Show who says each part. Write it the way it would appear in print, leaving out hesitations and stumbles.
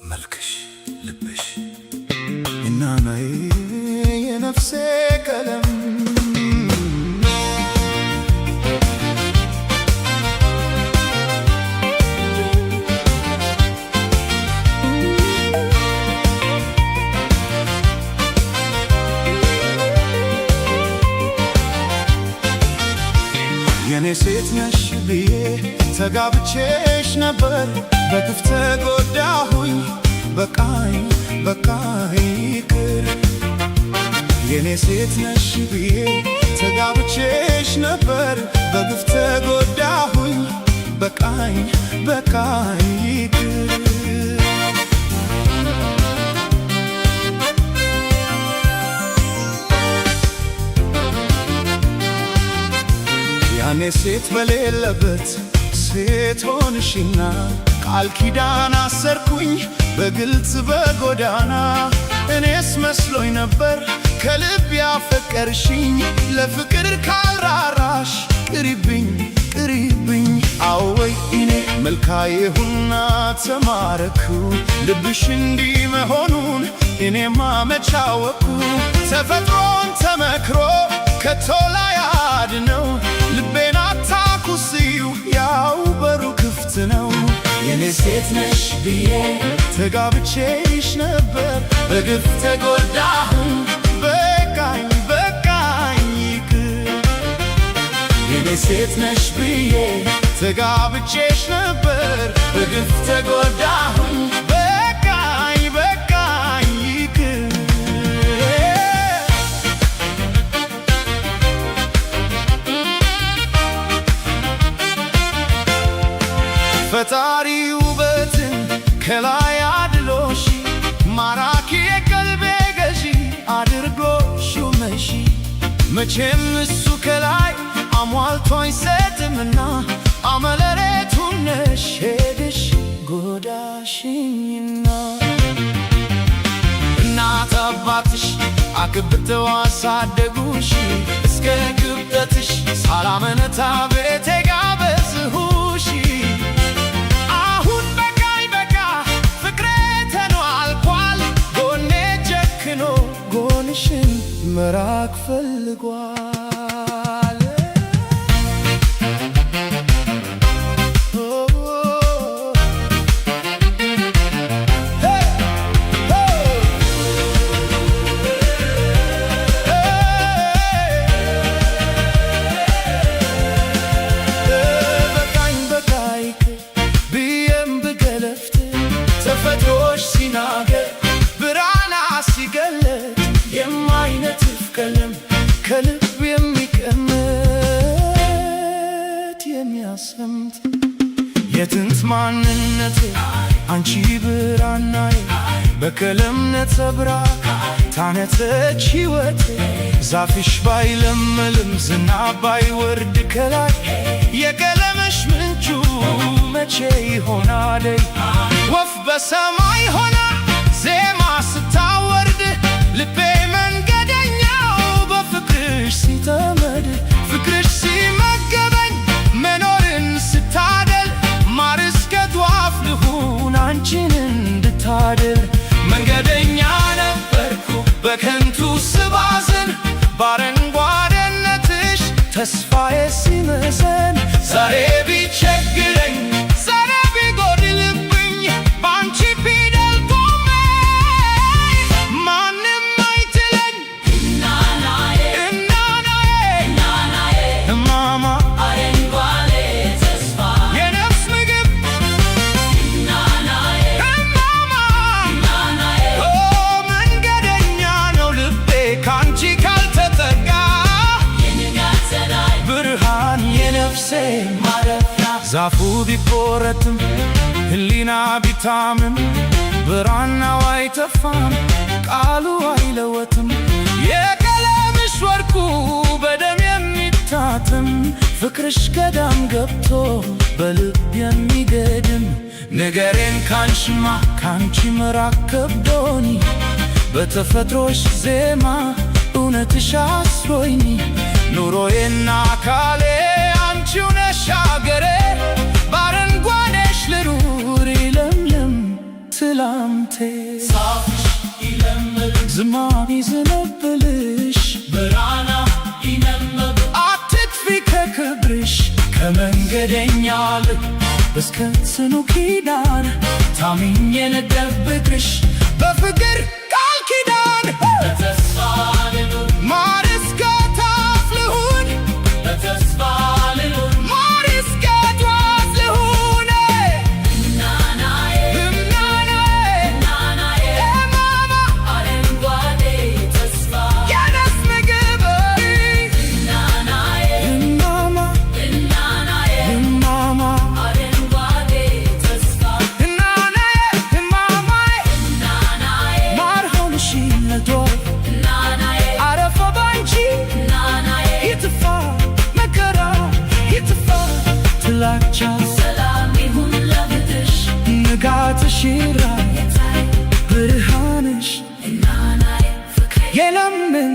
Speaker 1: መልክሽ ልብሽ እናናዬ የነፍሴ ቀለም የኔ ሴት ነሽ ብዬ ተጋብቼሽ ነበር በግፍ ተጎዳሁኝ በቃኝ ይቅር የኔ ሴት ነሽ ብዬ ተጋብቼሽ ነበር በግፍ ተጎዳሁኝ በቃኝ ይቅር ያኔ ሴት በሌለበት ሴት ሆንሽና ቃል ኪዳን አሰርኩኝ በግልጽ በጎዳና እኔስ መስሎኝ ነበር ከልብ ያፈቀርሽኝ ለፍቅር ካልራራሽ ቅሪብኝ አወይ እኔ መልካዬሁና ተማረኩ ልብሽ እንዲህ መሆኑን እኔማ መች አወቅኩ ተፈጥሮን ተመክሮ ከቶ ላያድነው ልቤን አታኩስዩ ያው በሩ ክፍት ነው የኔ ሴት ነሽ ብዬ ተጋብቼሽ ነበር በግፍ ተጎዳሁኝ በቃኝ ይቅር የኔ ሴት ነሽ ብዬ ተጋብቼሽ ነበር በግፍ ተጎዳሁኝ በቃኝ ይቅር ፈጣሪ ውበትን ከላይ አድሎሽ ማራኪ የቀልቤ ገዢ አድርጎ ሹመሽ መቼም እሱ ከላይ አሟልቶ አይሰጥምና አመለሬቱን ነሽ ሄድሽ ጎዳሽኝና እናት አባትሽ አክብተው አሳደጉሽ እስከ ግብተትሽ ሳላመነታ ቤቴ ጋበዝሁሽ ጎንሽን መራቅ ፈልጓል በቃኝ ብዬም ብገለፍት ተፈጥሮሽ ሲናገር ብራና ሲገለጥ የማይነጥፍ ቀለም ከልብ የሚቀመጥ የሚያሰምት የጥንት ማንነቴ አንቺ ብራናዬ በቀለም ነጸብራቅ ታነጸች ሕይወቴ ዛፍሽ ባይለመልም ዝናብ ባይወርድ ከላይ የቀለምሽ ምንጩ መቼ ይሆን አደይ ወፍ በሰማይ ሆና ዜማ ስታወርድ ልቤ መንገደኛው በፍቅርሽ ሲጠመድ ፍቅርሽ ሲመገበኝ መኖርን ስታደል ማር እስከ ጧፍ ልሁን አንቺን እንድታድል መንገደኛ ነበርኩ በከንቱ ስባዝን ባረንጓዴነትሽ ተስፋዬ ሲመዘን ዛሬ ቢቸግረኝ ዛሬ ቢጎድልብኝ ባንቺ ፊደል ቆሜ ማንም አይጥለኝ እናናዬ እማማ
Speaker 2: አረንጓዴ ተስፋ
Speaker 1: የነፍስ ምግብ
Speaker 2: እናናዬ
Speaker 1: እማማ መንገደኛ ነው ልቤ ካንቺ ካልተጠጋ
Speaker 2: የንጋት ፀሐይ
Speaker 1: ብርሃን የነፍሴ
Speaker 2: ማረፊያ
Speaker 1: ዛፉ ቢቆረጥም ህሊና ቢታምም ብራናው አይተፋም ቃሉ አይለወጥም የቀለምሽ ወርቁ በደም የሚታተም ፍቅርሽ ገዳም ገብቶ በልብ የሚገድም ነገሬን ካንቺማ ካንቺ መራቅ ከብዶኝ በተፈጥሮሽ ዜማ እውነትሽ አስሮኝ ኑሮዬና አካሌ አንቺው ነሽ አገሬ ባረንጓዴሽ ልኑር ለምለም ትል ሰላምቴ
Speaker 2: ዛፍሽ ይለምልም
Speaker 1: ዝማን ይዘንብልሽ
Speaker 2: ብራና ይነምብ
Speaker 1: አትጥፊ ከክብርሽ ከመንገደኛ ልብ እስከ ጽኑ ኪዳን ታምኜ ልጠብቅሽ በፍቅር ቃል ኪዳን
Speaker 2: በተስፋ ልኑር
Speaker 1: ማር እስከ ታፍ ልሁን
Speaker 2: በተስፋ ልኑር
Speaker 1: ማር እስከ ጧፍ ልሁን
Speaker 2: ናናዬ
Speaker 1: እምናናዬ
Speaker 2: ናናዬ
Speaker 1: እማማ
Speaker 2: አረንጓዴ ተስፋ
Speaker 1: የነፍስ ምግብ
Speaker 2: ናናዬ
Speaker 1: እማማ
Speaker 2: ናናዬ
Speaker 1: እማማ
Speaker 2: አረንጓዴ ተስፋ
Speaker 1: እናናዬ እማማዬ
Speaker 2: ናናዬ
Speaker 1: ማር ሆንሽ ለዶር
Speaker 2: ናናዬ
Speaker 1: አረፈ ባንቺ
Speaker 2: ናናዬ
Speaker 1: ይጥፋ መከራ ይጥፋ ጥላቻ
Speaker 2: ሰላም ይሁን ለምድርሽ
Speaker 1: ንጋትሽ ይብራ
Speaker 2: ጌታዬ
Speaker 1: ብርሃንሽ
Speaker 2: ናናዬ ፍቅሬ
Speaker 1: የለምን